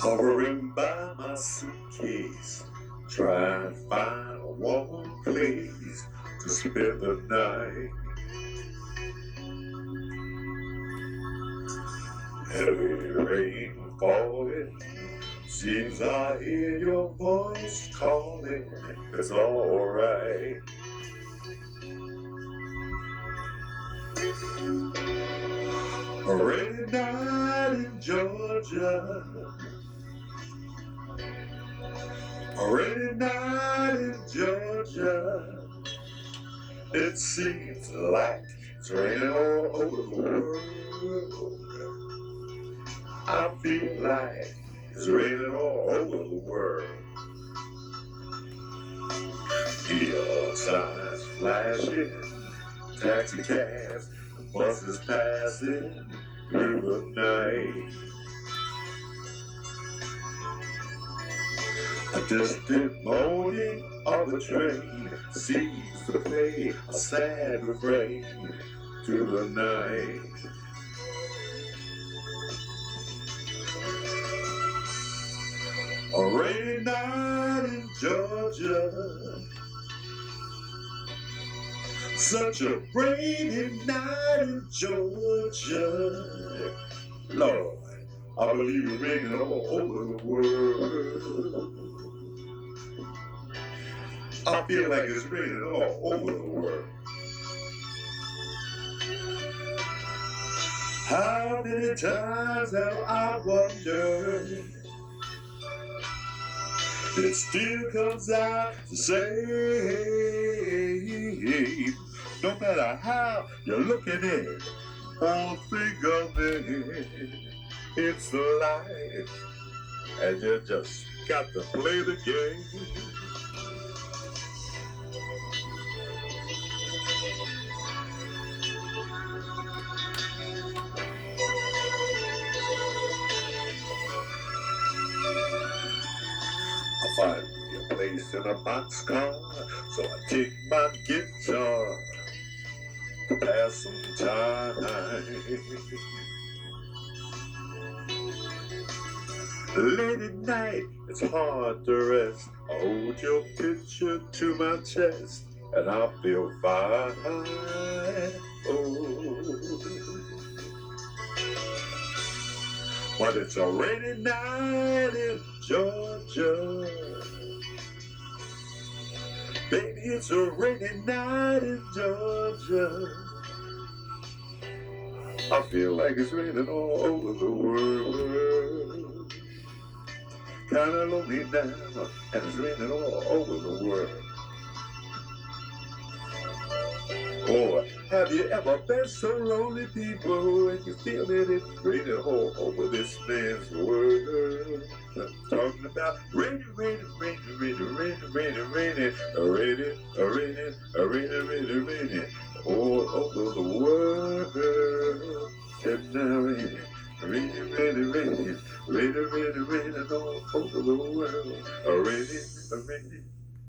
Hovering by my suitcase, trying to find a warm place to spend the night. Heavy rain falling, seems I hear your voice calling. It's alright. A rainy night in Georgia, a rainy night in Georgia. It seems like it's raining all over the world. I feel like it's raining all over the world. Neon signs flashing, taxi cabs, buses passing through the night. A distant moaning of a train seems to play a sad refrain to the night. A rainy night in Georgia, such a rainy night in Georgia. Lord, I believe it's raining all over the world. I feel like it's raining all over the world. How many times have I wondered? It still comes out the same. No matter how you're looking at it or think of it, it's life, and you just got to play the game. I find me a place in a boxcar, so I take my guitar to pass some time. Late at night, it's hard to rest. I hold your picture to my chest, and I feel fine. Oh, but it's a rainy night in Georgia. Baby, it's a rainy night in Georgia. I feel like it's raining all over the world. Kinda lonely now, and it's raining all over the world. Oh, have you ever been so lonely, people, and you feel that it's raining all over this man's world? I'm talking about raining, raining, raining, raining, raining, raining, raining, raining, raining, raining, raining, raining, all over the world. And now raining, raining, raining, raining, raining, raining, raining all over the world. Raining, raining.